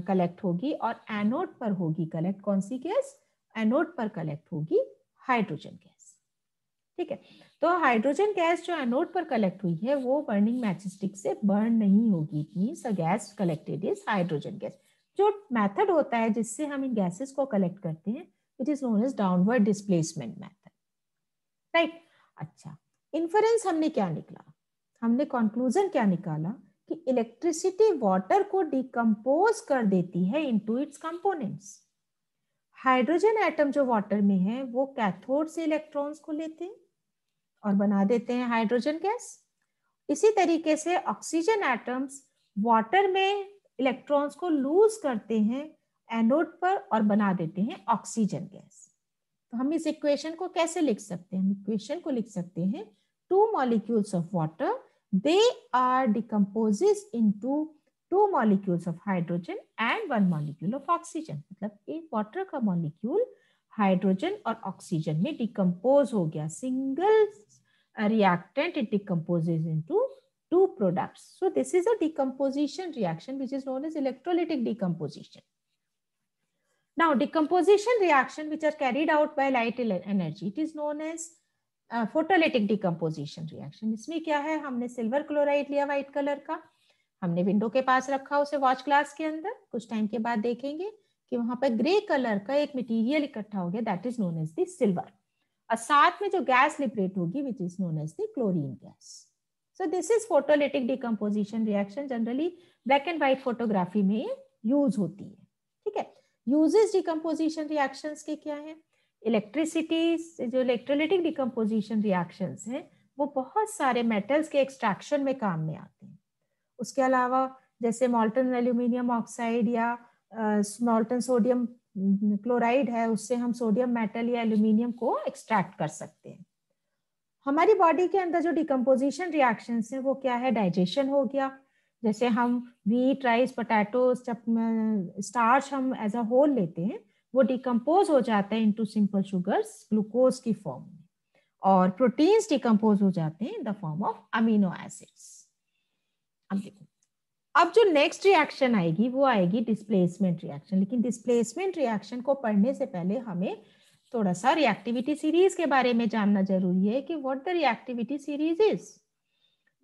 कलेक्ट होगी और एनोड पर होगी कलेक्ट कौन सी गैस, एनोड पर कलेक्ट होगी हाइड्रोजन गैस। ठीक है, तो हाइड्रोजन गैस जो एनोड पर कलेक्ट हुई है वो बर्निंग मैचस्टिक से बर्न नहीं होगी, it means the gas collected is hydrogen gas. जो मेथड होता है जिससे हम इन गैसेस को कलेक्ट करते हैं it is known as downward displacement method, right. अच्छा, इन्फरेंस हमने क्या निकला, हमने कंक्लूजन क्या निकाला कि इलेक्ट्रिसिटी वाटर को डिकम्पोज कर देती है into its components. Hydrogen atom जो वाटर में है वो कैथोड से इलेक्ट्रॉन्स को लेते हैं और बना देते हैं हाइड्रोजन गैस। इसी तरीके से ऑक्सीजन एटम्स वाटर में इलेक्ट्रॉन्स को लूज करते हैं एनोड पर और बना देते हैं ऑक्सीजन गैस। तो हम इस इक्वेशन को कैसे लिख सकते हैं? हम इक्वेशन को लिख सकते हैं 2 molecules of water, they are decomposes into 2 molecules of hydrogen and 1 molecule of oxygen। मतलब एक वाटर का मॉलिक्यूल हाइड्रोजन और ऑक्सीजन में डिकम्पोज हो गया, single reactant it decomposes into 2 products। So this is a decomposition reaction which is known as electrolytic decomposition। Now decomposition reaction which are carried out by light energy, it is known as photolytic decomposition reaction। इसमें क्या है, हमने silver chloride लिया white colour का, हमने window के पास रखा उसे वॉच ग्लास के अंदर, कुछ टाइम के बाद देखेंगे कि वहां पर ग्रे कलर का एक मटेरियल इकट्ठा हो गया, that is known as the silver, और साथ में जो गैस लिबरेट होगी which is known as the chlorine gas. So this is photolytic decomposition reaction, generally black and white photography में यूज होती है। ठीक है, यूजेस डिकम्पोजिशन रिएक्शंस के क्या है? इलेक्ट्रिसिटी, जो इलेक्ट्रोलिटिक डिकम्पोजिशन रिएक्शंस हैं वो बहुत सारे मेटल्स के एक्सट्रैक्शन में काम में आते हैं। उसके अलावा जैसे मॉल्टन एल्यूमिनियम ऑक्साइड या मॉल्टन सोडियम क्लोराइड है, उससे हम सोडियम मेटल या एल्यूमिनियम को एक्सट्रैक्ट कर सकते हैं। हमारी बॉडी के अंदर जो डिकम्पोजिशन रिएक्शंस हैं वो क्या है? डाइजेशन हो गया, जैसे हम व्हीट, राइस, पोटैटो, स्टार्च हम एज अ होल लेते हैं, वो डिकम्पोज हो जाता है इनटू सिंपल शुगर्स ग्लूकोज की फॉर्म में, और प्रोटीन्स डिकम्पोज हो जाते हैं इन the form of amino acids. अब देखो, अब जो नेक्स्ट रिएक्शन आएगी वो आएगी डिस्प्लेसमेंट रिएक्शन। लेकिन डिस्प्लेसमेंट रिएक्शन को पढ़ने से पहले हमें थोड़ा सा रिएक्टिविटी सीरीज के बारे में जानना जरूरी है कि what the reactivity series is.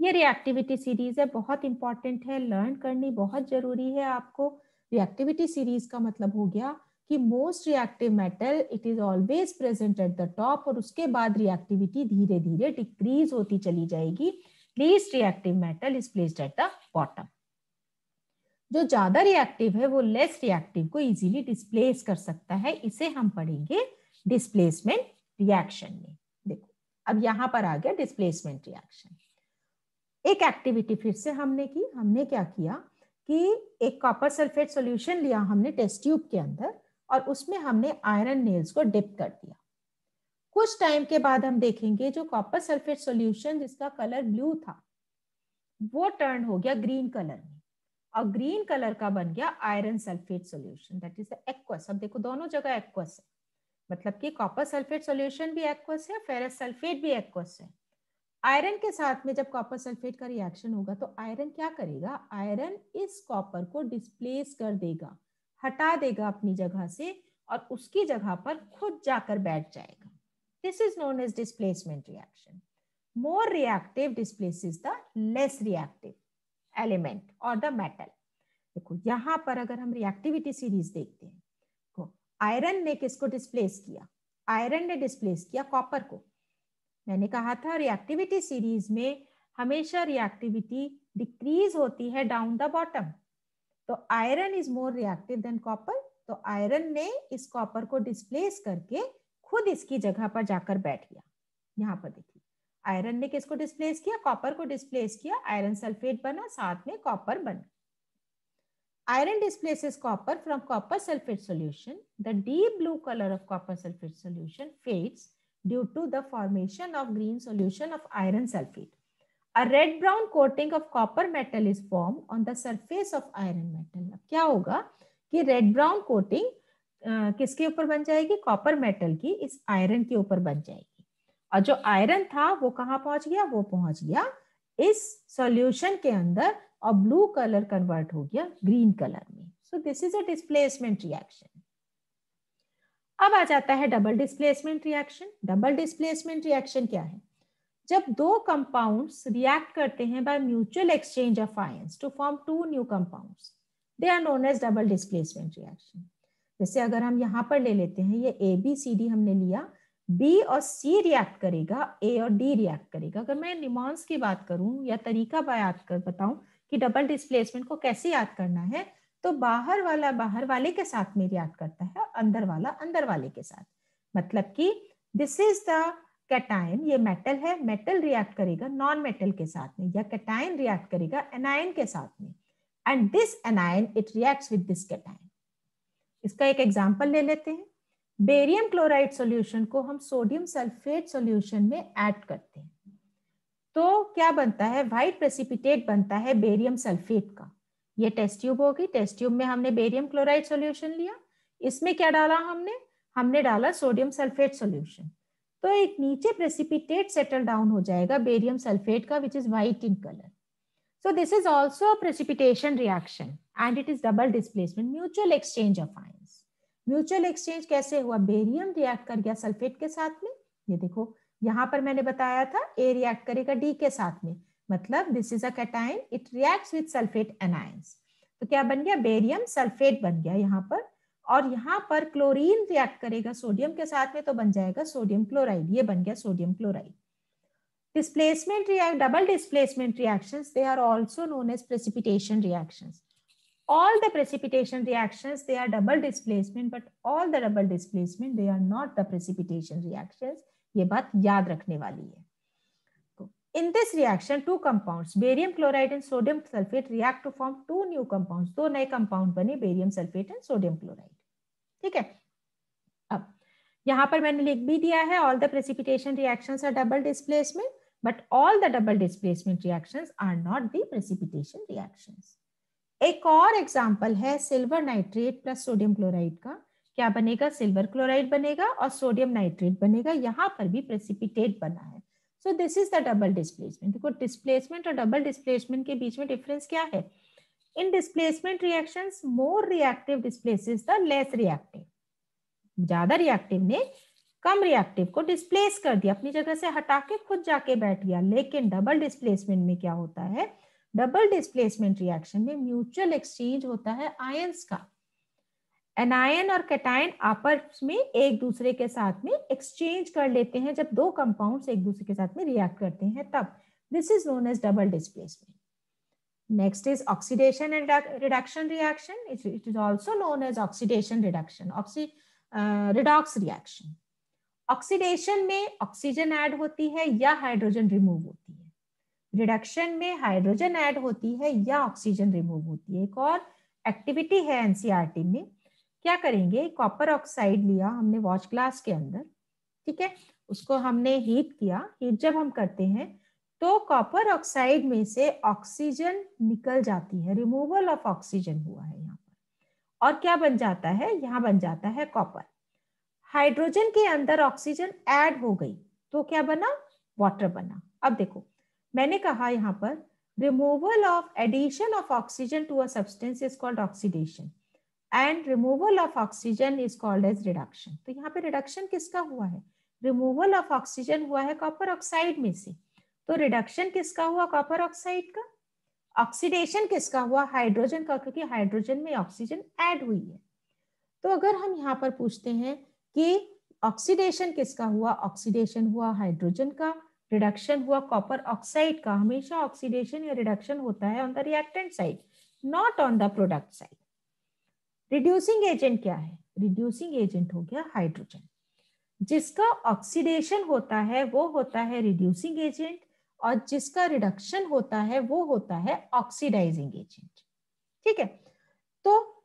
ये रिएक्टिविटी सीरीज है, बहुत इंपॉर्टेंट है, लर्न करनी बहुत जरूरी है आपको। रिएक्टिविटी सीरीज का मतलब हो गया कि most reactive metal it is always present at the top, और उसके बाद रिएक्टिविटी धीरे धीरे डिक्रीज होती चली जाएगी। Least reactive metal is placed at the bottom. जो ज्यादा रिएक्टिव है वो लेस रिएक्टिव को इजीली डिस्प्लेस कर सकता है, इसे हम पढ़ेंगे डिस्प्लेसमेंट रिएक्शन में। देखो, अब यहां पर आ गया डिस्प्लेसमेंट रिएक्शन। एक एक्टिविटी फिर से हमने की, हमने क्या किया कि एक कॉपर सल्फेट सॉल्यूशन लिया हमने टेस्ट ट्यूब के अंदर, और उसमें हमने आयरन नेल्स को डिप कर दिया। कुछ टाइम के बाद हम देखेंगे जो कॉपर सल्फेट सॉल्यूशन जिसका कलर ब्लू था वो टर्न हो गया ग्रीन कलर में, और ग्रीन कलर का बन गया iron sulphate solution, that is the aqueous. अब देखो दोनों जगह एक्वस है, मतलब कि कॉपर सल्फेट सॉल्यूशन भी एक्वस है, फेरस सल्फेट भी एक्वस है। आयरन के साथ में जब कॉपर सल्फेट का रिएक्शन होगा तो आयरन क्या करेगा? आयरन इस कॉपर को डिस्प्लेस कर देगा, हटा देगा अपनी जगह से, और उसकी जगह पर खुद जाकर बैठ जाएगा। This is known as displacement reaction. More reactive displaces the less reactive element और द मेटल। देखो यहां पर अगर हम रिएक्टिविटी सीरीज देखते हैं तो आयरन ने किसको डिस्प्लेस किया? आयरन ने डिस्प्लेस किया कॉपर को। मैंने कहा था रिएक्टिविटी सीरीज में हमेशा रिएक्टिविटी डिक्रीज होती है डाउन द बॉटम, तो iron is more reactive than copper, तो आयरन ने इस कॉपर को डिस्प्लेस करके खुद इसकी जगह पर जाकर बैठ गया। यहाँ पर देखिए आयरन ने किसको डिस्प्लेस किया? कॉपर को डिस्प्लेस किया, आयरन सल्फेट बना, साथ में कॉपर बना। Iron displaces copper from copper sulfate solution. The deep blue color of copper sulfate solution fades due to the formation of green solution of iron sulfate. A red-brown coating of copper metal is formed on the surface of iron metal. अब क्या होगा कि red-brown coating किसके ऊपर बन जाएगी? Copper metal की इस आयरन के ऊपर बन जाएगी, और जो आयरन था वो कहाँ पहुंच गया? वो पहुंच गया इस सॉल्यूशन के अंदर, और ब्लू कलर कन्वर्ट हो गया ग्रीन कलर में। So this is a displacement reaction. अब आ जाता है double displacement reaction. Double displacement reaction क्या है? जब दो कंपाउंड्स रिएक्ट करते हैं by mutual exchange of ions to form two new compounds, they are known as double displacement reaction. जैसे अगर हम यहाँ पर ले लेते हैं, ये ABCD हमने लिया, B और C रिएक्ट करेगा, A और D रिएक्ट करेगा। अगर मैं निमॉन्स की बात करूं या तरीका बताऊं कि डबल डिस्प्लेसमेंट को कैसे याद करना है, तो बाहर वाला बाहर वाले के साथ में रिएक्ट करता है, अंदर वाला अंदर वाले के साथ। मतलब कि दिस इज द कैटायन, ये मेटल है, मेटल रिएक्ट करेगा नॉन मेटल के साथ में, या कैटायन रिएक्ट करेगा एनायन के साथ में, and this anion it reacts with this cation. इसका एक एग्जांपल ले लेते हैं। बेरियम क्लोराइड सॉल्यूशन को हम सोडियम सल्फेट सॉल्यूशन में ऐड करते हैं तो क्या बनता है, व्हाइट प्रेसिपिटेट बनता है बेरियम सल्फेट का। ये टेस्ट ट्यूब होगी, टेस्ट ट्यूब में हमने बेरियम क्लोराइड सॉल्यूशन लिया, इसमें क्या डाला हमने डाला सोडियम सल्फेट सॉल्यूशन। तो एक नीचे प्रेसिपिटेट सेटल डाउन हो जाएगा बेरियम सल्फेट का, which is white in colour. So this is also a precipitation reaction and it is double displacement, mutual exchange of ions. Mutual exchange कैसे हुआ, barium react कर गया सल्फेट के साथ में, ये देखो यहाँ पर मैंने बताया था A रिएक्ट करेगा D के साथ में, मतलब this is a cation, it reacts with sulphate anions. तो क्या बन गया, बेरियम सल्फेट बन गया यहाँ पर, और यहाँ पर क्लोरीन रिएक्ट करेगा सोडियम के साथ में तो बन जाएगा सोडियम क्लोराइड, ये बन गया sodium chloride. Displacement double displacement reactions, they are also known as precipitation reactions. All the precipitation reactions, they are double displacement, but all the double displacement, they are not the precipitation reactions. ये बात याद रखने वाली है। तो in this reaction, two compounds, barium chloride and sodium sulfate, react to form two new compounds. दो नए compound बने, barium sulfate and sodium chloride. ठीक है, अब यहाँ पर मैंने लिख भी दिया है, all the precipitation reactions are double displacement. But all the double displacement reactions are not the precipitation reactions. एक और एग्जाम्पल है silver nitrate plus sodium chloride का, क्या बनेगा, सिल्वर क्लोराइड बनेगा और सोडियम नाइट्रेट बनेगा, यहाँ पर भी प्रेसिपिटेट बना है। So this is the double displacement. देखो डिस्प्लेसमेंट और डबल डिस्प्लेसमेंट के बीच में डिफरेंस क्या है, इन displacement reactions more reactive displaces the less reactive, ज्यादा रिएक्टिव ने कम रिएक्टिव को डिस्प्लेस कर दिया, अपनी जगह से हटा के खुद जाके बैठ गया। लेकिन डबल डिस्प्लेसमेंट में क्या होता है, डबल डिस्प्लेसमेंट रिएक्शन में म्यूचुअल एक्सचेंज होता है आयंस का, एनायन और कैटायन आपस में एक दूसरे के साथ में एक्सचेंज कर लेते हैं जब दो कंपाउंड्स एक दूसरे के साथ में रिएक्ट करते हैं तब, this is known as double displacement. Next is oxidation and reduction reaction, it is also known as oxidation reduction, redox reaction. Oxidation में ऑक्सीजन ऐड होती है या हाइड्रोजन रिमूव होती है, रिडक्शन में हाइड्रोजन ऐड होती है या ऑक्सीजन रिमूव होती है। एक और एक्टिविटी है एनसीईआरटी में, क्या करेंगे, कॉपर ऑक्साइड लिया हमने वॉच ग्लास के अंदर, ठीक है, उसको हमने हीट किया, हीट जब हम करते हैं तो कॉपर ऑक्साइड में से ऑक्सीजन निकल जाती है, रिमूवल ऑफ ऑक्सीजन हुआ है यहाँ पर, और क्या बन जाता है, यहाँ बन जाता है कॉपर। हाइड्रोजन के अंदर ऑक्सीजन ऐड हो गई तो क्या बना, वाटर बना। अब देखो मैंने कहा यहाँ पर removal of addition of oxygen to a substance is called oxidation and removal of oxygen is called as reduction. तो यहाँ पे रिडक्शन किसका हुआ है, रिमूवल ऑफ ऑक्सीजन हुआ है कॉपर ऑक्साइड में से, तो रिडक्शन किसका हुआ, कॉपर ऑक्साइड का। ऑक्सीडेशन किसका हुआ, हाइड्रोजन का, क्योंकि हाइड्रोजन में ऑक्सीजन ऐड हुई है। तो अगर हम यहाँ पर पूछते हैं कि ऑक्सीडेशन किसका हुआ, ऑक्सीडेशन हुआ हाइड्रोजन का, रिडक्शन हुआ कॉपर ऑक्साइड का। हमेशा ऑक्सीडेशन या रिडक्शन होता है on the reactant side, not on the product side. Reducing agent क्या है, रिड्यूसिंग एजेंट हो गया हाइड्रोजन, जिसका ऑक्सीडेशन होता है वो होता है रिड्यूसिंग एजेंट, और जिसका रिडक्शन होता है वो होता है ऑक्सीडाइजिंग एजेंट। ठीक है, तो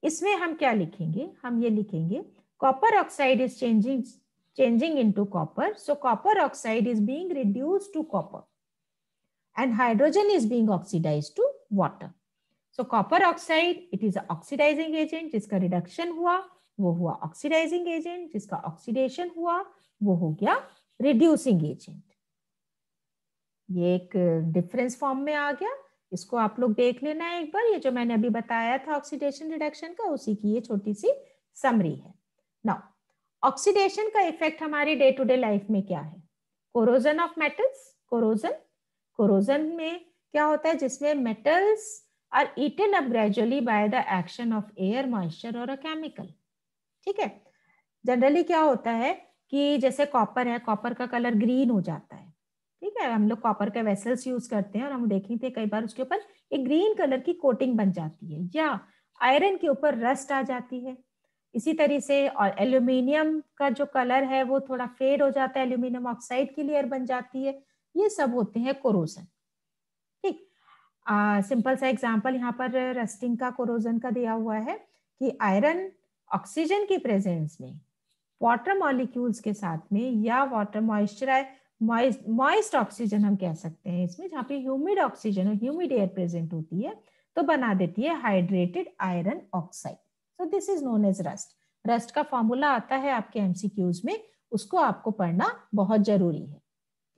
इसमें हम क्या लिखेंगे, हम ये लिखेंगे copper oxide is changing into copper, so copper oxide is being reduced to copper and hydrogen is being oxidized to water. So copper oxide, it is an oxidizing agent, जिसका reduction हुआ वो हुआ oxidizing agent, जिसका oxidation हुआ वो हो गया reducing agent। ये एक डिफरेंस फॉर्म में आ गया, इसको आप लोग देख लेना एक बार, ये जो मैंने अभी बताया था ऑक्सीडेशन रिडक्शन का, उसी की ये छोटी सी समरी है। नाउ ऑक्सीडेशन का इफेक्ट हमारे डे टू डे लाइफ में क्या है, कोरोजन ऑफ मेटल्स, कोरोजन में क्या होता है, जिसमें metals are eaten up gradually by the action of air, moisture और अ केमिकल। ठीक है, जनरली क्या होता है कि जैसे कॉपर है, कॉपर का कलर ग्रीन हो जाता है, ठीक है, हम लोग कॉपर के वेसल्स यूज करते हैं और हम देखें थे कई बार उसके ऊपर एक ग्रीन कलर की कोटिंग बन जाती है, या आयरन के ऊपर रस्ट आ जाती है इसी तरह से, और एल्यूमिनियम का जो कलर है वो थोड़ा फेड हो जाता है, एल्यूमिनियम ऑक्साइड की लेयर बन जाती है, ये सब होते हैं कोरोजन। ठीक, सिंपल सा एग्जांपल यहाँ पर रस्टिंग का, कोरोजन का दिया हुआ है कि आयरन ऑक्सीजन की प्रेजेंस में वाटर मॉलिक्यूल्स के साथ में, या वाटर मॉइस्ट ऑक्सीजन हम कह सकते हैं इसमें, जहाँ पे ह्यूमिड ऑक्सीजन और ह्यूमिड एयर प्रेजेंट होती है, तो बना देती है hydrated iron oxide. So this is known as rust. Rust का फॉर्मूला आता है आपके एमसीक्यूज में, उसको आपको पढ़ना बहुत जरूरी है।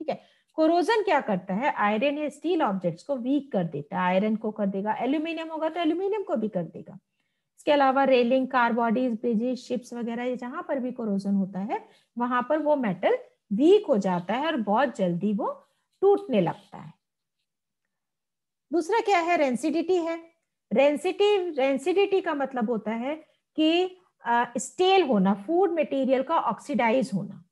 ठीक है। कोरोजन क्या करता है, आयरन या स्टील ऑब्जेक्ट्स को वीक कर देता है, आयरन को कर देगा, एल्यूमिनियम होगा तो एल्यूमिनियम को भी कर देगा। इसके अलावा railing, car bodies, bridges, ships वगैरह, जहां पर भी कोरोजन होता है वहां पर वो मेटल वीक हो जाता है और बहुत जल्दी वो टूटने लगता है। दूसरा क्या है, रेंसिडिटी है। रेंसिडिटी का मतलब होता है कि स्टेल होना, फूड मटेरियल का ऑक्सीडाइज होना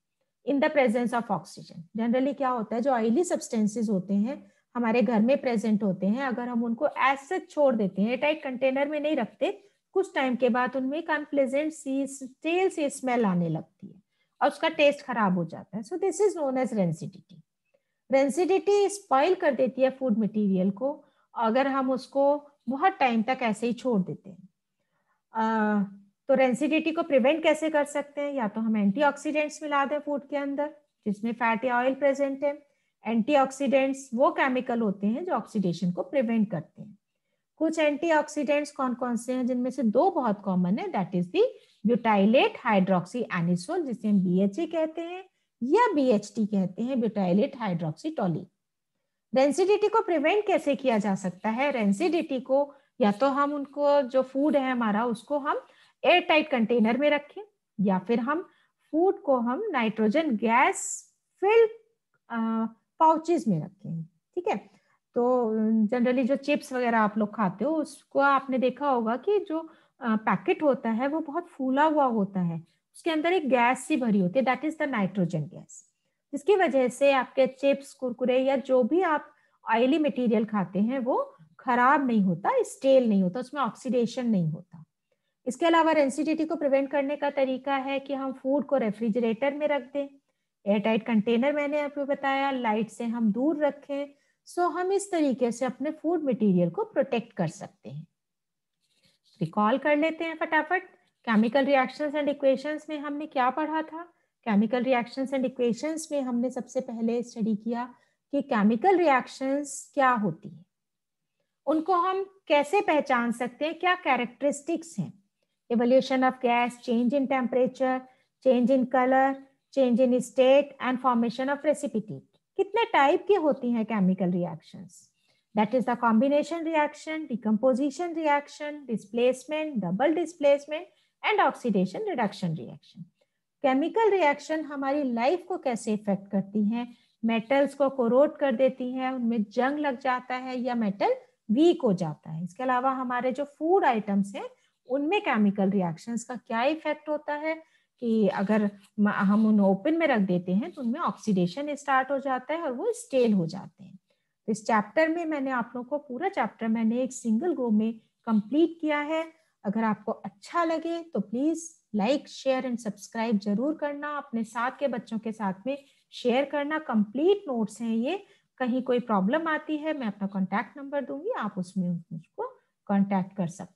in the presence of oxygen. Generally क्या होता है, जो ऑयली सब्सटेंसेस होते हैं हमारे घर में प्रेजेंट होते हैं, अगर हम उनको ऐसे छोड़ देते हैं, टाइट कंटेनर में नहीं रखते, कुछ टाइम के बाद उनमें एक अनप्लेजेंट सी स्टेल सी स्मेल आने लगती है और उसका टेस्ट खराब हो जाता है। So this is known as rancidity. Rancidity spoil कर देती है फूड मटेरियल को अगर हम उसको बहुत टाइम तक ऐसे ही छोड़ देते हैं। तो रेंसिडिटी को प्रिवेंट कैसे कर सकते हैं, या तो हम एंटीऑक्सीडेंट्स मिला दें फूड के अंदर जिसमें फैट या ऑयल प्रेजेंट है। एंटीऑक्सीडेंट्स वो केमिकल होते हैं जो ऑक्सीडेशन को प्रिवेंट करते हैं। कुछ एंटीऑक्सीडेंट्स कौन कौन से हैं, जिनमें से दो बहुत कॉमन है, that is the butylated hydroxy anisole, जिसे हम BHA कहते हैं या BHT कहते हैं, ब्यूटाइलेट हाइड्रोक्सी टोलीन। रेंसिडिटी को प्रिवेंट कैसे किया जा सकता है, रेंसिडिटी को या तो हम उनको जो फूड है हमारा उसको हम एयर टाइट कंटेनर में रखें, या फिर हम फूड को हम नाइट्रोजन गैस फिल्ड पाउचेस में रखें। ठीक है। तो जनरली जो चिप्स वगैरह आप लोग खाते हो उसको आपने देखा होगा कि जो पैकेट होता है वो बहुत फूला हुआ होता है, उसके अंदर एक गैस सी भरी होती है, that is the nitrogen gas, जिसकी वजह से आपके चिप्स, कुरकुरे या जो भी आप ऑयली मटेरियल खाते हैं वो खराब नहीं होता, स्टेल नहीं होता, उसमें ऑक्सीडेशन नहीं होता। इसके अलावा रेंसिडिटी को प्रिवेंट करने का तरीका है कि हम फूड को रेफ्रिजरेटर में रख दें, एयरटाइट कंटेनर मैंने आपको बताया, लाइट से हम दूर रखें। सो हम इस तरीके से अपने फूड मटेरियल को प्रोटेक्ट कर सकते हैं। रिकॉल कर लेते हैं फटाफट, केमिकल रिएक्शंस एंड इक्वेशंस में हमने क्या पढ़ा था। केमिकल रिएक्शंस एंड इक्वेशंस में हमने सबसे पहले स्टडी किया कि केमिकल रिएक्शंस क्या होती है, उनको हम कैसे पहचान सकते हैं, क्या कैरेक्टरिस्टिक्स हैं। evolution of gas, change in temperature, change in color, change in state and formation of precipitate. कितने टाइप की होती हैं chemical reactions, that is the combination reaction, decomposition reaction, displacement, double displacement and oxidation reduction reaction. Chemical reaction हमारी life को कैसे effect करती हैं, metals को कोरोड कर देती हैं, उनमें जंग लग जाता है या मेटल वीक हो जाता है। इसके अलावा हमारे जो फूड आइटम्स हैं उनमें केमिकल रिएक्शंस का क्या इफेक्ट होता है कि अगर हम उन्हें ओपन में रख देते हैं तो उनमें ऑक्सीडेशन स्टार्ट हो जाता है और वो स्टेल हो जाते हैं। तो इस चैप्टर में मैंने आप लोगों को पूरा चैप्टर मैंने एक सिंगल गो में कंप्लीट किया है। अगर आपको अच्छा लगे तो please like, share and subscribe जरूर करना, अपने साथ के बच्चों के साथ में शेयर करना। कंप्लीट नोट्स हैं ये, कहीं कोई प्रॉब्लम आती है मैं अपना कॉन्टैक्ट नंबर दूंगी, आप उसमें मुझको कॉन्टैक्ट कर सकते हैं।